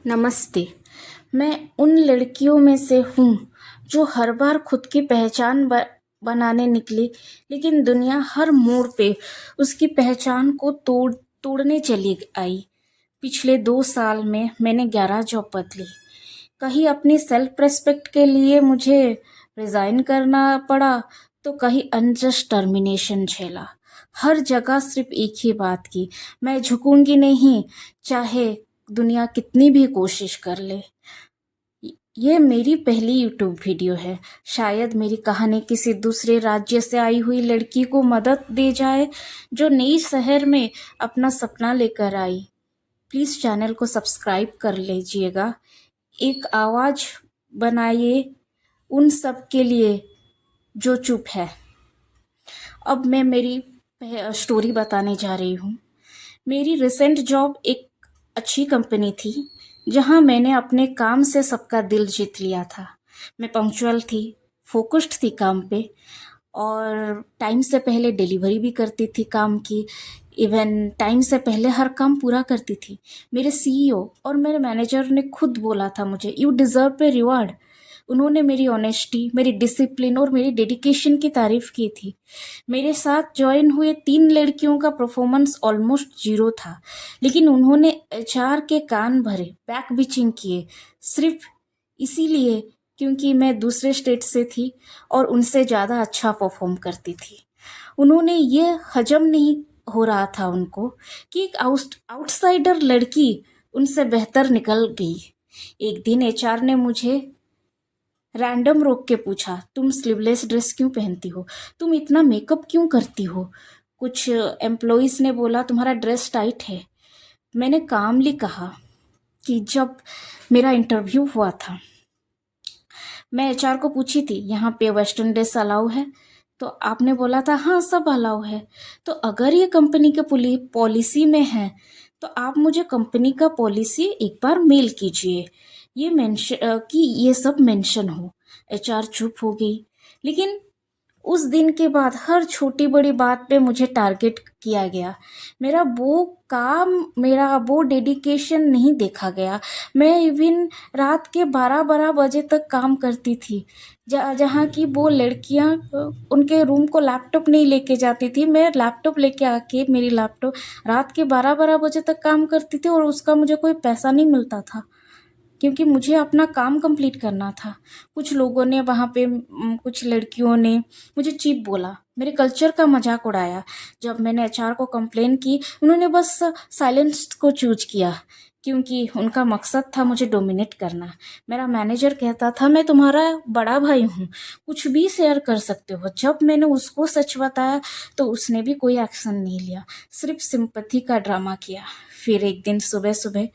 नमस्ते। मैं उन लड़कियों में से हूँ जो हर बार खुद की पहचान बनाने निकली, लेकिन दुनिया हर मोड़ पे उसकी पहचान को तोड़ने चली आई। पिछले 2 साल में मैंने 11 जॉब बदली। कहीं अपनी सेल्फ रेस्पेक्ट के लिए मुझे रिजाइन करना पड़ा, तो कहीं अनजस्ट टर्मिनेशन झेला। हर जगह सिर्फ एक ही बात की, मैं झुकूंगी नहीं, चाहे दुनिया कितनी भी कोशिश कर ले। ये मेरी पहली यूट्यूब वीडियो है। शायद मेरी कहानी किसी दूसरे राज्य से आई हुई लड़की को मदद दे जाए, जो नई शहर में अपना सपना लेकर आई। प्लीज़ चैनल को सब्सक्राइब कर लीजिएगा। एक आवाज़ बनाइए उन सब के लिए जो चुप है। अब मैं मेरी स्टोरी बताने जा रही हूँ। मेरी रिसेंट जॉब एक अच्छी कंपनी थी, जहाँ मैंने अपने काम से सबका दिल जीत लिया था। मैं पंक्चुअल थी, फोकस्ड थी काम पे, और टाइम से पहले डिलीवरी भी करती थी काम की। इवन टाइम से पहले हर काम पूरा करती थी। मेरे सीईओ और मेरे मैनेजर ने खुद बोला था मुझे, यू डिज़र्व ए रिवॉर्ड। उन्होंने मेरी ऑनेस्टी, मेरी डिसिप्लिन और मेरी डेडिकेशन की तारीफ की थी। मेरे साथ ज्वाइन हुए 3 लड़कियों का परफॉर्मेंस ऑलमोस्ट जीरो था, लेकिन उन्होंने एचआर के कान भरे, बैक बिचिंग किए, सिर्फ इसीलिए क्योंकि मैं दूसरे स्टेट से थी और उनसे ज़्यादा अच्छा परफॉर्म करती थी। उन्होंने ये हजम नहीं हो रहा था उनको कि एक आउटसाइडर लड़की उनसे बेहतर निकल गई। एक दिन एचआर ने मुझे रैंडम रोक के पूछा, तुम स्लीवलेस ड्रेस क्यों पहनती हो? तुम इतना मेकअप क्यों करती हो? कुछ एम्प्लॉइज ने बोला, तुम्हारा ड्रेस टाइट है। मैंने कामली कहा कि जब मेरा इंटरव्यू हुआ था, मैं एचआर को पूछी थी, यहाँ पे वेस्टर्न ड्रेस अलाउ है? तो आपने बोला था हाँ सब अलाउ है। तो अगर ये कंपनी के पॉलिसी में है, तो आप मुझे कंपनी का पॉलिसी एक बार मेल कीजिए, ये मेंशन कि ये सब मेंशन हो। एचआर चुप हो गई, लेकिन उस दिन के बाद हर छोटी बड़ी बात पे मुझे टारगेट किया गया। मेरा वो काम, मेरा वो डेडिकेशन नहीं देखा गया। मैं इवन रात के 12-12 बजे तक काम करती थी। जहाँ की वो लड़कियाँ उनके रूम को लैपटॉप नहीं लेके जाती थी, मैं लैपटॉप लेके आके मेरी लैपटॉप रात के 12-12 बजे तक काम करती थी, और उसका मुझे कोई पैसा नहीं मिलता था, क्योंकि मुझे अपना काम कंप्लीट करना था। कुछ लोगों ने वहाँ पे कुछ लड़कियों ने मुझे चीप बोला, मेरे कल्चर का मजाक उड़ाया। जब मैंने एचआर को कंप्लेन की, उन्होंने बस साइलेंस को चूज किया, क्योंकि उनका मकसद था मुझे डोमिनेट करना। मेरा मैनेजर कहता था, मैं तुम्हारा बड़ा भाई हूँ, कुछ भी शेयर कर सकते हो। जब मैंने उसको सच बताया, तो उसने भी कोई एक्शन नहीं लिया, सिर्फ सिंपैथी का ड्रामा किया। फिर एक दिन सुबह सुबह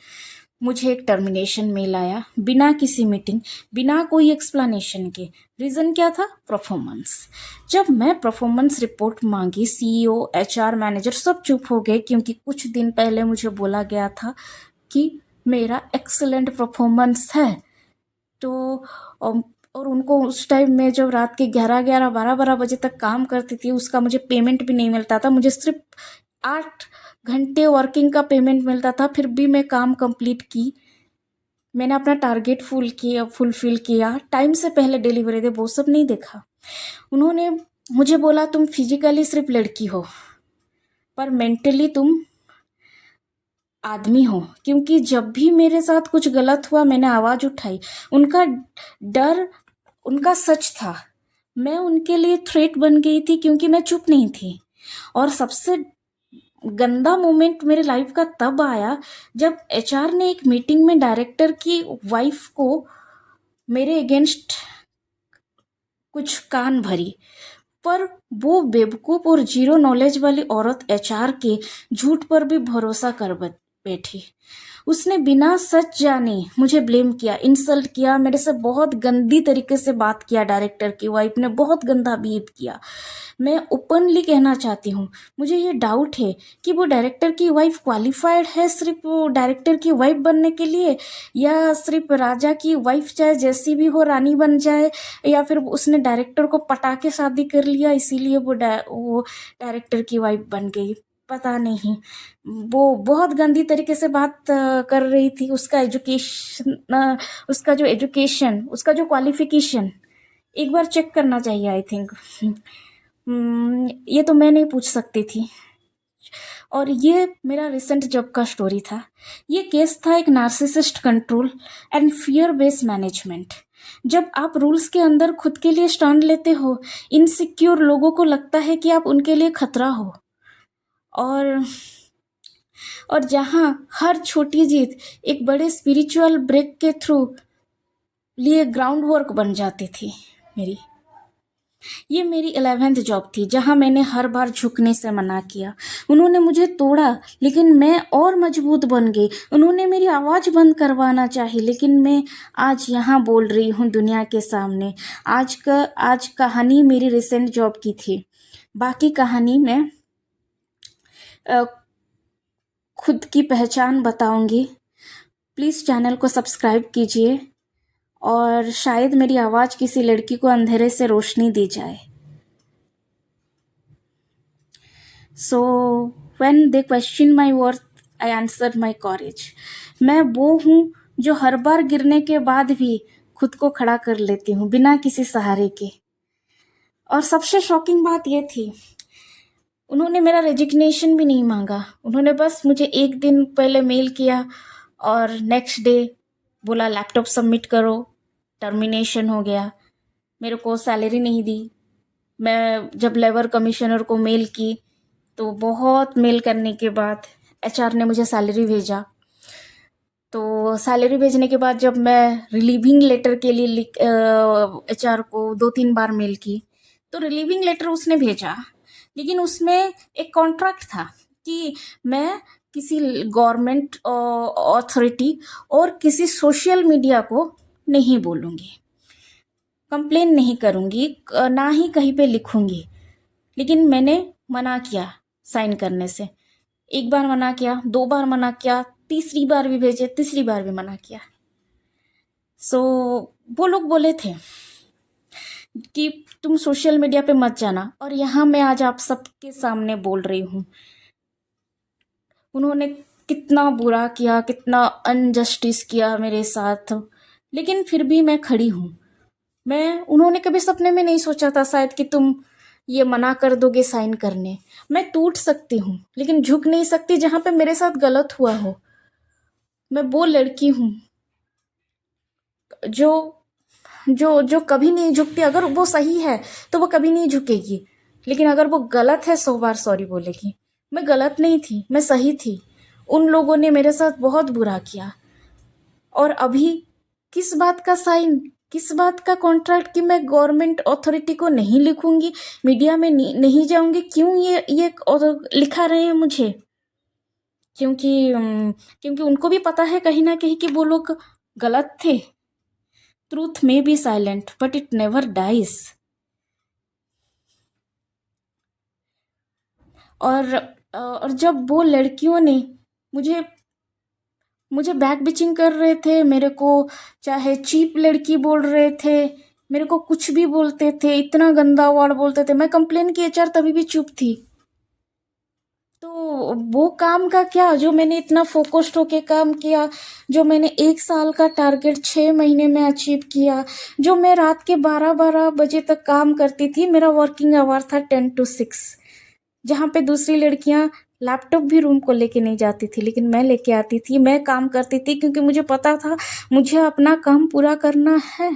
मुझे एक टर्मिनेशन मेल आया, बिना किसी मीटिंग, बिना कोई एक्सप्लेनेशन के। रीज़न क्या था? परफॉर्मेंस। जब मैं परफॉर्मेंस रिपोर्ट मांगी, सीईओ, एचआर, मैनेजर सब चुप हो गए, क्योंकि कुछ दिन पहले मुझे बोला गया था कि मेरा एक्सीलेंट परफॉर्मेंस है। तो और उनको उस टाइम में जब रात के 11-11, 12-12 बजे तक काम करती थी, उसका मुझे पेमेंट भी नहीं मिलता था। मुझे सिर्फ 8 घंटे वर्किंग का पेमेंट मिलता था, फिर भी मैं काम कंप्लीट की। मैंने अपना टारगेट फुलफिल किया, टाइम से पहले डिलीवरी दे, वो सब नहीं देखा। उन्होंने मुझे बोला, तुम फिजिकली सिर्फ लड़की हो, पर मेंटली तुम आदमी हो। क्योंकि जब भी मेरे साथ कुछ गलत हुआ, मैंने आवाज़ उठाई। उनका डर, उनका सच था। मैं उनके लिए थ्रेट बन गई थी, क्योंकि मैं चुप नहीं थी। और सबसे गंदा मोमेंट मेरे लाइफ का तब आया, जब एचआर ने एक मीटिंग में डायरेक्टर की वाइफ को मेरे अगेंस्ट कुछ कान भरी। पर वो बेवकूफ़ और जीरो नॉलेज वाली औरत एचआर के झूठ पर भी भरोसा कर बैठी। उसने बिना सच जाने मुझे ब्लेम किया, इंसल्ट किया, मेरे से बहुत गंदी तरीके से बात किया। डायरेक्टर की वाइफ ने बहुत गंदा बिहेव किया। मैं ओपनली कहना चाहती हूँ, मुझे ये डाउट है कि वो डायरेक्टर की वाइफ क्वालिफाइड है सिर्फ वो डायरेक्टर की वाइफ बनने के लिए, या सिर्फ राजा की वाइफ चाहे जैसी भी हो रानी बन जाए, या फिर उसने डायरेक्टर को पटा के शादी कर लिया, इसीलिए वो डायरेक्टर की वाइफ बन गई। पता नहीं, वो बहुत गंदी तरीके से बात कर रही थी। उसका जो एजुकेशन, उसका जो क्वालिफिकेशन एक बार चेक करना चाहिए आई थिंक। ये तो मैं नहीं पूछ सकती थी। और ये मेरा रिसेंट जॉब का स्टोरी था। ये केस था एक narcissist control and fear based management. जब आप रूल्स के अंदर खुद के लिए स्टैंड लेते हो, इनसिक्योर लोगों को लगता है कि आप उनके लिए खतरा हो। और और जहाँ हर छोटी जीत एक बड़े स्पिरिचुअल ब्रेक के थ्रू लिए ग्राउंड वर्क बन जाती थी मेरी। ये मेरी 11th जॉब थी जहां मैंने हर बार झुकने से मना किया। उन्होंने मुझे तोड़ा लेकिन मैं और मजबूत बन गई। उन्होंने मेरी आवाज़ बंद करवाना चाही लेकिन मैं आज यहाँ बोल रही हूँ दुनिया के सामने। आज कहानी मेरी रिसेंट जॉब की थी। बाकी कहानी मैं अ, खुद की पहचान बताऊंगी। प्लीज़ चैनल को सब्सक्राइब कीजिए और शायद मेरी आवाज़ किसी लड़की को अंधेरे से रोशनी दी जाए। So when they question my worth, I answer my courage. मैं वो हूँ जो हर बार गिरने के बाद भी खुद को खड़ा कर लेती हूँ बिना किसी सहारे के। और सबसे शॉकिंग बात ये थी, उन्होंने मेरा रेजिग्नेशन भी नहीं मांगा। उन्होंने बस मुझे एक दिन पहले मेल किया और नेक्स्ट डे बोला लैपटॉप सबमिट करो, टर्मिनेशन हो गया। मेरे को सैलरी नहीं दी। मैं जब लेबर कमिश्नर को मेल की तो बहुत मेल करने के बाद एचआर ने मुझे सैलरी भेजा। तो सैलरी भेजने के बाद जब मैं रिलीविंग लेटर के लिए एचआर को 2-3 बार मेल की तो रिलीविंग लेटर उसने भेजा, लेकिन उसमें एक कॉन्ट्रैक्ट था कि मैं किसी गवर्नमेंट अथॉरिटी और किसी सोशल मीडिया को नहीं बोलूँगी, कंप्लेन नहीं करूँगी, ना ही कहीं पे लिखूँगी। लेकिन मैंने मना किया साइन करने से। एक बार मना किया, 2 बार मना किया, तीसरी बार भी भेजे, तीसरी बार भी मना किया। वो लोग बोले थे कि तुम सोशल मीडिया पे मत जाना, और यहाँ मैं आज आप सबके सामने बोल रही हूँ। उन्होंने कितना बुरा किया, कितना अनजस्टिस किया मेरे साथ, लेकिन फिर भी मैं खड़ी हूँ। उन्होंने कभी सपने में नहीं सोचा था शायद कि तुम ये मना कर दोगे साइन करने। मैं टूट सकती हूँ लेकिन झुक नहीं सकती जहाँ पे मेरे साथ गलत हुआ हो। मैं वो लड़की हूँ जो जो जो कभी नहीं झुकती। अगर वो सही है तो वो कभी नहीं झुकेगी, लेकिन अगर वो गलत है 100 बार सॉरी बोलेगी। मैं गलत नहीं थी, मैं सही थी। उन लोगों ने मेरे साथ बहुत बुरा किया। और अभी किस बात का साइन, किस बात का कॉन्ट्रैक्ट कि मैं गवर्नमेंट अथॉरिटी को नहीं लिखूंगी, मीडिया में नहीं जाऊंगी। क्यों ये लिखा रहे हैं मुझे? क्योंकि उनको भी पता है कहीं ना कहीं कि वो लोग गलत थे। Truth may be silent but it never dies. और जब वो लड़कियों ने मुझे मुझे बैक बिचिंग कर रहे थे, मेरे को चाहे चीप लड़की बोल रहे थे, मेरे को कुछ भी बोलते थे, इतना गंदा वर्ड बोलते थे, मैं कंप्लेन की एचआर तभी भी चुप थी। तो वो काम का क्या जो मैंने इतना फोकस्ड होके काम किया, जो मैंने 1 साल का टारगेट 6 महीने में अचीव किया, जो मैं रात के 12-12 बजे तक काम करती थी। मेरा वर्किंग आवर था 10 to 6, जहाँ पे दूसरी लड़कियां लैपटॉप भी रूम को लेके नहीं जाती थी, लेकिन मैं लेके आती थी। मैं काम करती थी क्योंकि मुझे पता था मुझे अपना काम पूरा करना है।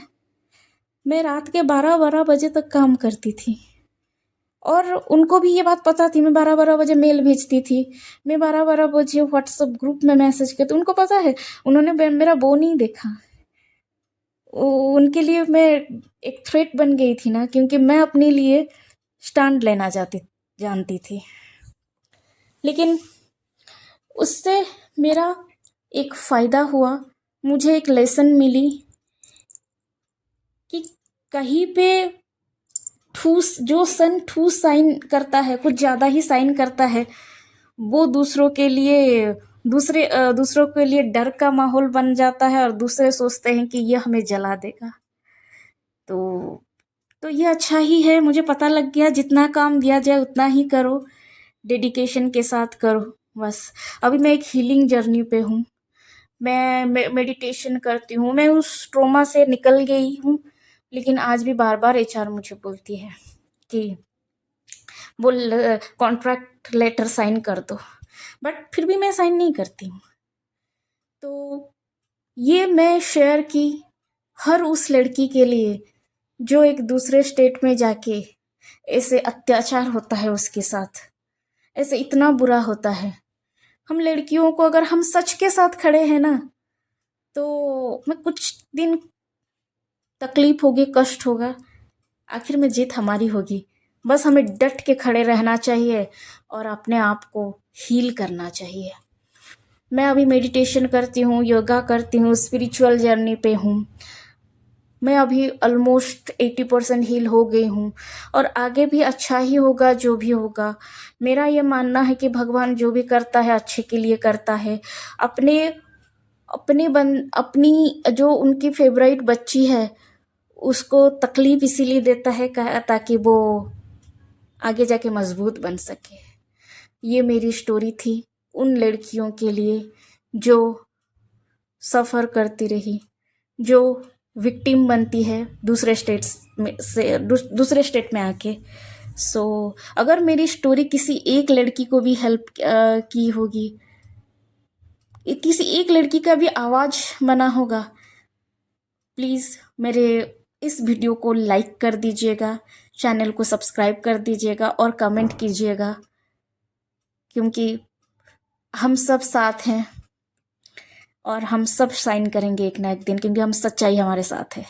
मैं रात के 12-12 बजे तक काम करती थी और उनको भी ये बात पता थी। मैं 12-12 बजे मेल भेजती थी, मैं 12-12 बजे व्हाट्सएप ग्रुप में मैसेज करती, उनको पता है। उन्होंने मेरा वो नहीं देखा। उनके लिए मैं एक थ्रेट बन गई थी ना, क्योंकि मैं अपने लिए स्टैंड लेना जानती थी। लेकिन उससे मेरा एक फ़ायदा हुआ, मुझे एक लेसन मिली कि कहीं पे ठूस साइन करता है, कुछ ज़्यादा ही साइन करता है, वो दूसरों के लिए डर का माहौल बन जाता है और दूसरे सोचते हैं कि ये हमें जला देगा। तो ये अच्छा ही है, मुझे पता लग गया जितना काम दिया जाए उतना ही करो। डेडिकेशन के साथ करो बस। अभी मैं एक हीलिंग जर्नी पे हूँ। मैं मेडिटेशन करती हूँ, मैं उस ट्रॉमा से निकल गई हूँ, लेकिन आज भी बार बार एचआर मुझे बोलती है कि वो कॉन्ट्रैक्ट लेटर साइन कर दो, बट फिर भी मैं साइन नहीं करती हूँ। तो ये मैं शेयर की हर उस लड़की के लिए जो एक दूसरे स्टेट में जाके ऐसे अत्याचार होता है उसके साथ, ऐसे इतना बुरा होता है। हम लड़कियों को अगर हम सच के साथ खड़े हैं ना, तो मैं कुछ दिन तकलीफ होगी, कष्ट होगा, आखिर में जीत हमारी होगी। बस हमें डट के खड़े रहना चाहिए और अपने आप को हील करना चाहिए। मैं अभी मेडिटेशन करती हूँ, योगा करती हूँ, स्पिरिचुअल जर्नी पे हूँ। मैं अभी ऑलमोस्ट 80% हील हो गई हूँ और आगे भी अच्छा ही होगा जो भी होगा। मेरा ये मानना है कि भगवान जो भी करता है अच्छे के लिए करता है। अपने अपनी जो उनकी फेवरेट बच्ची है उसको तकलीफ इसीलिए देता है ताकि वो आगे जाके मजबूत बन सके। ये मेरी स्टोरी थी उन लड़कियों के लिए जो सफ़र करती रही, जो विक्टिम बनती है दूसरे स्टेट्स में से दूसरे स्टेट में आके। सो अगर मेरी स्टोरी किसी एक लड़की को भी हेल्प की होगी, किसी एक लड़की का भी आवाज़ बना होगा, प्लीज़ मेरे इस वीडियो को लाइक कर दीजिएगा, चैनल को सब्सक्राइब कर दीजिएगा और कमेंट कीजिएगा, क्योंकि हम सब साथ हैं और हम सब साइन करेंगे एक ना एक दिन, क्योंकि हम सच्चाई हमारे साथ है।